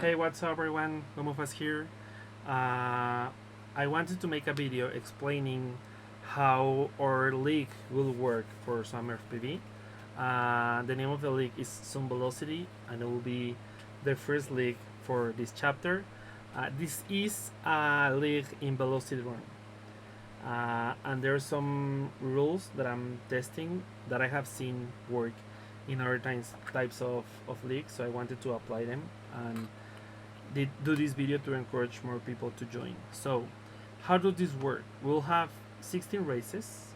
Hey, what's up everyone? Gomufas here. I wanted to make a video explaining how our league will work for Summer FPV. The name of the league is Some Velocity, and it will be the first league for this chapter. This is a league in Velocidrone, and there are some rules that I'm testing that I have seen work in other types of leagues, so I wanted to apply them and do this video to encourage more people to join. So, how does this work? We'll have 16 races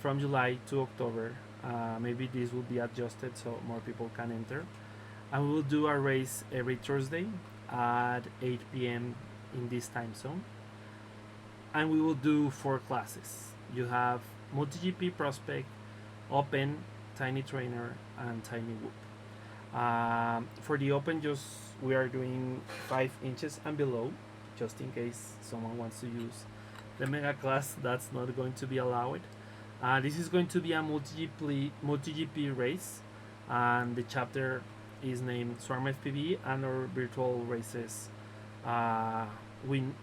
from July to October. Maybe this will be adjusted so more people can enter. And we will do a race every Thursday at 8 p.m. in this time zone. And we will do 4 classes. You have MultiGP Prospect, Open, Tiny Trainer, and Tiny Whoop. For the open, we are doing 5 inches and below, just in case someone wants to use the mega class. That's not going to be allowed. This is going to be a multi-GP race, and the chapter is named Swarm FPV, and our virtual races, I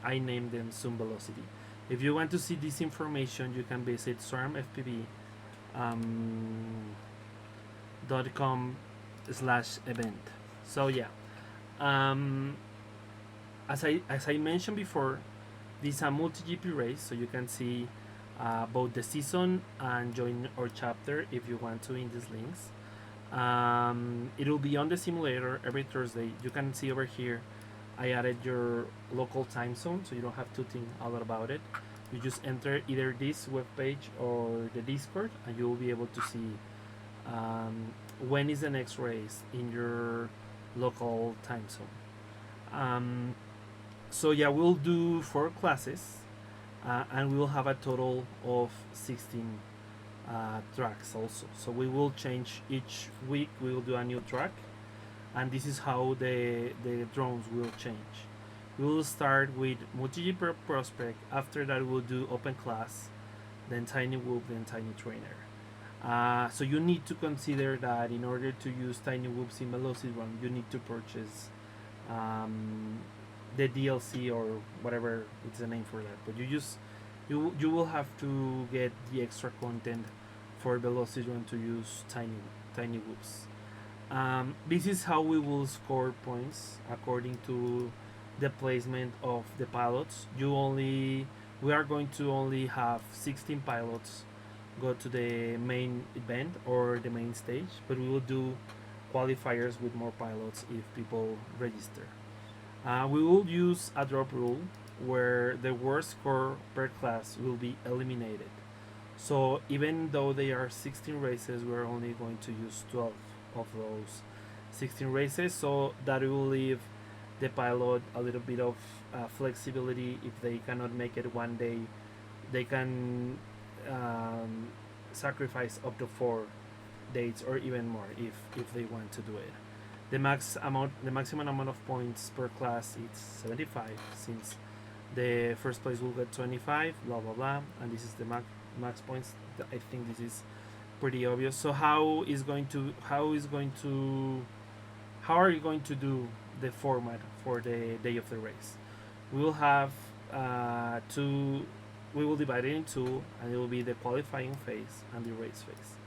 named them Zoom Velocity. If you want to see this information, you can visit swarmfpv.com/event. So yeah, as I mentioned before, this is a multi-GP race, so you can see both the season and join our chapter if you want to in these links. It will be on the simulator every Thursday. You can see over here I added your local time zone, so you don't have to think a lot about it. You just enter either this webpage or the Discord, and you will be able to see when is the next race in your local time zone. So yeah, we'll do 4 classes, and we will have a total of 16 tracks also. So we will change each week. We will do a new track, and this is how the drones will change. We will start with MultiGP Prospect. After that, we'll do Open Class, then Tiny Whoop, then Tiny Trainer. So you need to consider that in order to use Tiny Whoops in Velocidrone, you need to purchase the DLC or whatever it's the name for that. But you will have to get the extra content for Velocidrone to use Tiny Whoops. This is how we will score points according to the placement of the pilots. We are going to only have 16 pilots go to the main event or the main stage, but we will do qualifiers with more pilots if people register. We will use a drop rule where the worst score per class will be eliminated. So even though they are 16 races, we're only going to use 12 of those 16 races, so that will leave the pilot a little bit of flexibility. If they cannot make it one day, they can sacrifice up to 4 dates or even more if they want to do it. The maximum amount of points per class is 75, since the first place will get 25, blah blah blah, and this is the max points. I think this is pretty obvious. So how are you going to do the format for the day of the race? We will have we will divide it in 2, and it will be the qualifying phase and the race phase.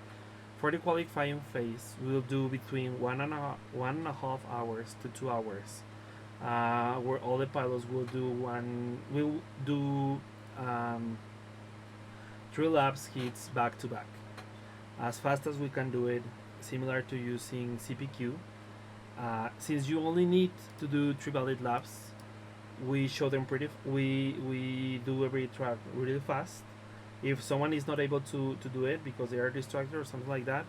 For the qualifying phase, we will do between 1.5 hours to 2 hours, where all the pilots will do 3 laps hits back to back, as fast as we can do it, similar to using CPQ. Since you only need to do 3 valid laps, we show them we do every track really fast. If someone is not able to do it because they are distracted or something like that,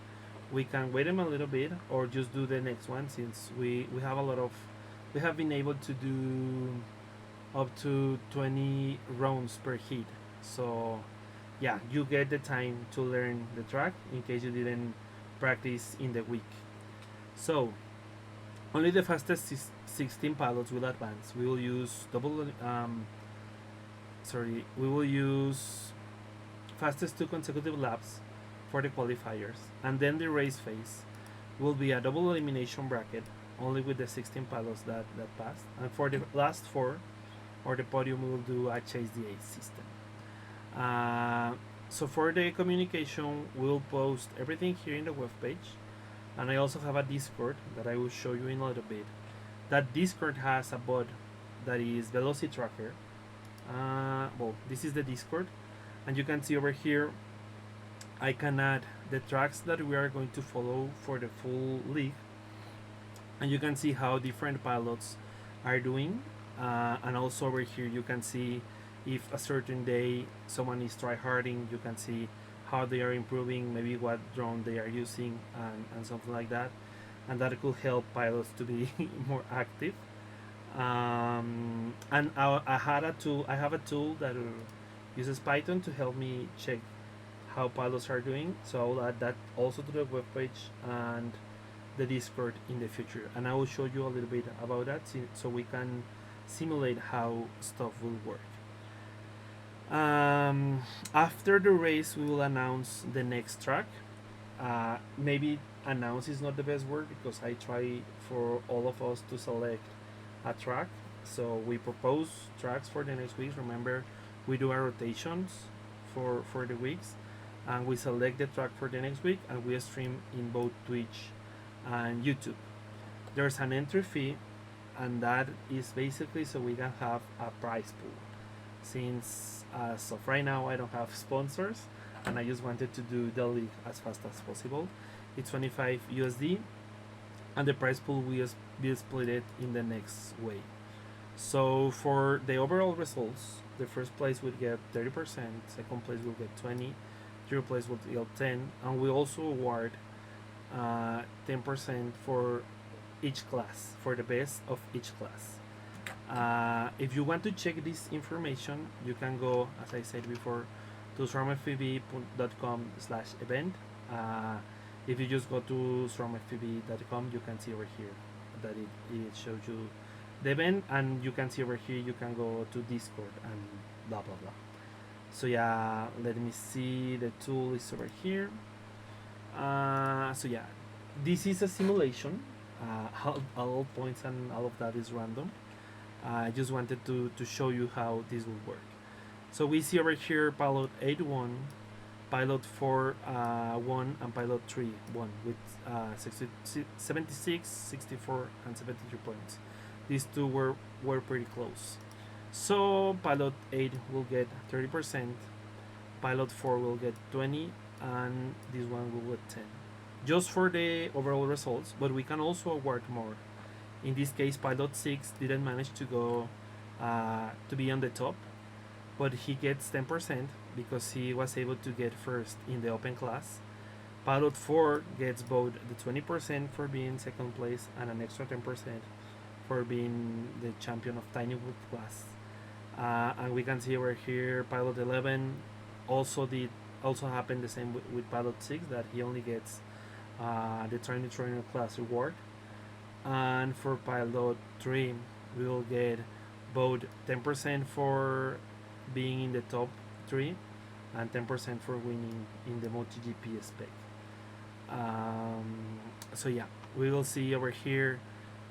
we can wait them a little bit or just do the next one, since we have been able to do up to 20 rounds per hit. So yeah, you get the time to learn the track in case you didn't practice in the week. So only the fastest 16 pilots will advance. We will use we will use fastest 2 consecutive laps for the qualifiers, and then the race phase will be a double elimination bracket only with the 16 pilots that passed. And for the last 4, or the podium, we will do a chase the ace system. So for the communication, we'll post everything here in the web page, and I also have a Discord that I will show you in a little bit. That Discord has a bot that is Velocidrone. Well, this is the Discord, and you can see over here I can add the tracks that we are going to follow for the full league, and you can see how different pilots are doing, and also over here you can see if a certain day someone is tryharding, you can see how they are improving, maybe what drone they are using, and something like that, and that could help pilots to be more active. And I have a tool that uses Python to help me check how pilots are doing. So I will add that also to the webpage and the Discord in the future, and I will show you a little bit about that, so we can simulate how stuff will work. After the race, we will announce the next track. Maybe announce is not the best word, because I try for all of us to select a track. So we propose tracks for the next weeks. Remember, we do our rotations for the weeks, and we select the track for the next week, and we stream in both Twitch and YouTube. There's an entry fee, and that is basically so we can have a prize pool. Since as of right now I don't have sponsors, and I just wanted to do the league as fast as possible, it's 25 USD, and the prize pool will be split it in the next way. So for the overall results, the first place will get 30%, second place will get 20, third place will get 10, and we also award 10% for each class, for the best of each class. If you want to check this information, you can go, as I said before, to swarmfpv.com/event. If you just go to swarmfpv.com, you can see over here that it shows you the event, and you can see over here you can go to Discord and blah blah blah. So yeah, let me see, the tool is over here. So yeah, this is a simulation. All points and all of that is random. I just wanted to show you how this will work. So we see over here pilot 8 won, pilot 4 won, and pilot 3 won with 76, 64, and 73 points. These two were pretty close. So pilot 8 will get 30%, pilot 4 will get 20, and this one will get 10. Just for the overall results, but we can also award more. In this case, pilot 6 didn't manage to go to be on the top, but he gets 10% because he was able to get first in the open class. Pilot 4 gets both the 20% for being second place and an extra 10% for being the champion of tiny wood class. And we can see over here pilot 11 also happened the same with pilot 6, that he only gets the tiny trainer class reward. And for pilot 3, we will get both 10% for being in the top 3 and 10% for winning in the MGPSPEC. So yeah, we will see over here.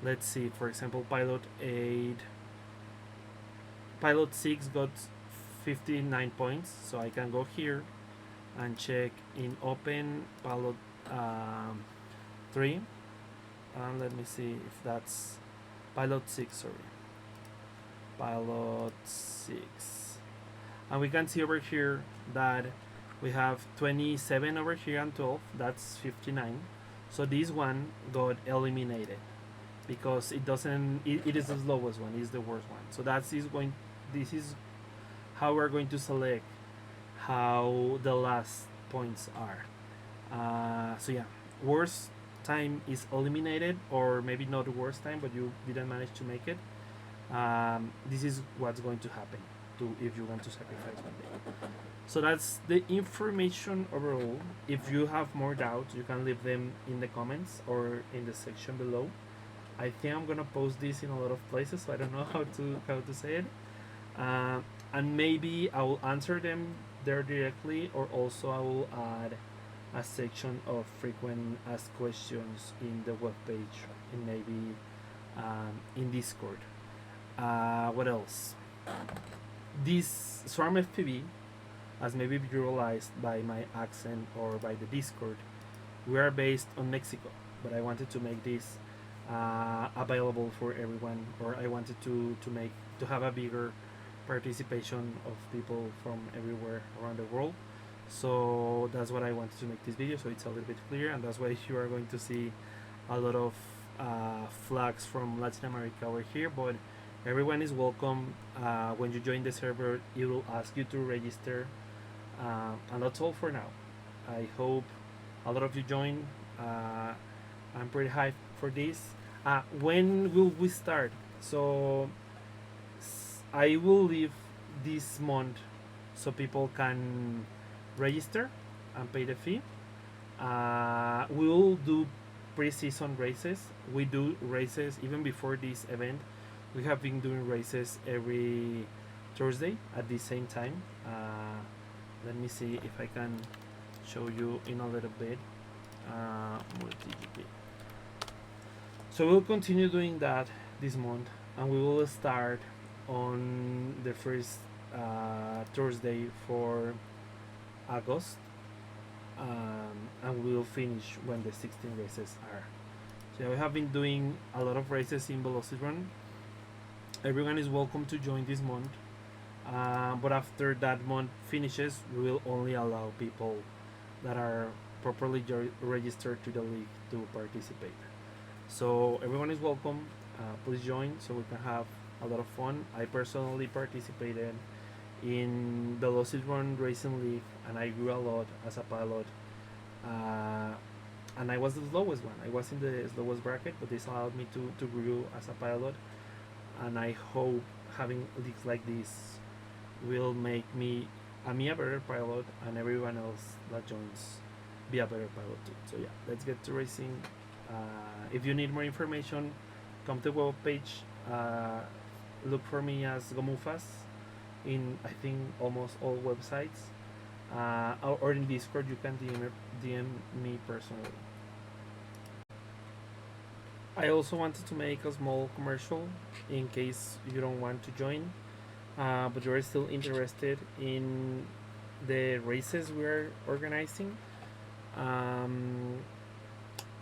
Let's see, for example, pilot 6 got 59 points, so I can go here and check in open pilot 3, and let me see if that's pilot 6, sorry, pilot 6, and we can see over here that we have 27 over here and 12, that's 59. So this one got eliminated because it doesn't, it is the lowest one, is the worst one. So this is how we're going to select how the last points are. So yeah, worst time is eliminated, or maybe not the worst time, but you didn't manage to make it. This is what's going to happen if you want to sacrifice one day. So that's the information overall. If you have more doubts, you can leave them in the comments or in the section below. I think I'm gonna post this in a lot of places, so I don't know how to say it. And maybe I will answer them there directly, or also I will add a section of frequent asked questions in the web page, and maybe in Discord. What else? This Swarm FPV, as maybe you realized by my accent or by the Discord, we are based on Mexico, but I wanted to make this available for everyone, or I wanted to have a bigger participation of people from everywhere around the world. So that's what I wanted to make this video, so it's a little bit clear, and that's why you are going to see a lot of flags from Latin America over here. But everyone is welcome. When you join the server, it will ask you to register, and that's all for now. I hope a lot of you join. I'm pretty hyped for this. When will we start? So I will leave this month so people can register and pay the fee. We will do pre-season races. We do races even before this event. We have been doing races every Thursday at the same time. Let me see if I can show you in a little bit. So we'll continue doing that this month, and we will start on the first Thursday for August, and we'll finish when the 16 races are. So we have been doing a lot of races in Velocidrone. Everyone is welcome to join this month, but after that month finishes, we will only allow people that are properly registered to the league to participate. So everyone is welcome. Please join so we can have a lot of fun. I personally participated in the Velocidrone Racing League, and I grew a lot as a pilot. And I was the slowest one. I was in the slowest bracket, but this allowed me to grow as a pilot. And I hope having leagues like this will make me a better pilot, and everyone else that joins be a better pilot too. So yeah, let's get to racing. If you need more information, come to the web page. Look for me as Gomufas in, I think, almost all websites, or in Discord. You can DM me personally. I also wanted to make a small commercial in case you don't want to join, but you're still interested in the races we're organizing.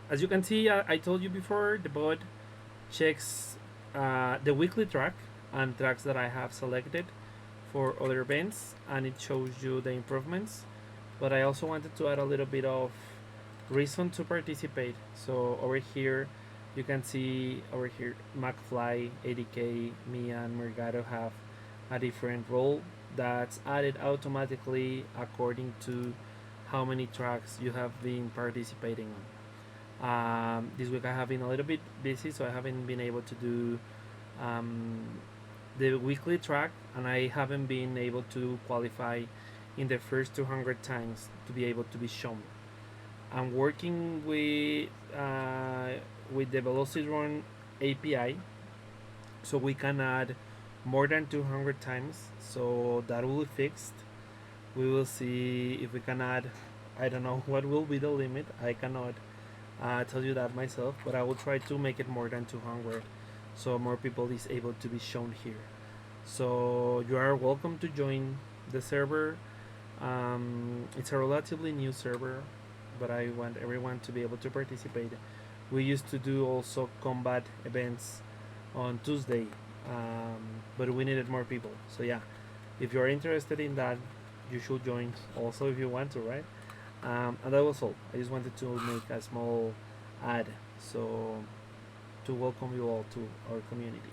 As you can see, I told you before, the bot checks the weekly track and tracks that I have selected for other events, and it shows you the improvements. But I also wanted to add a little bit of reason to participate. So over here, you can see over here, McFly, ADK, me, and Mergado have a different role that's added automatically according to how many tracks you have been participating on. This week I have been a little bit busy, so I haven't been able to do the weekly track, and I haven't been able to qualify in the first 200 times to be able to be shown. I'm working with the Velocidrone API, so we can add more than 200 times, so that will be fixed. We will see if we can add, I don't know what will be the limit. I cannot tell you that myself, but I will try to make it more than 200 so more people is able to be shown here. So you are welcome to join the server. It's a relatively new server, but I want everyone to be able to participate. We used to do also combat events on Tuesday, but we needed more people. So yeah, if you're interested in that, you should join also if you want to, right? And that was all. I just wanted to make a small ad so to welcome you all to our community.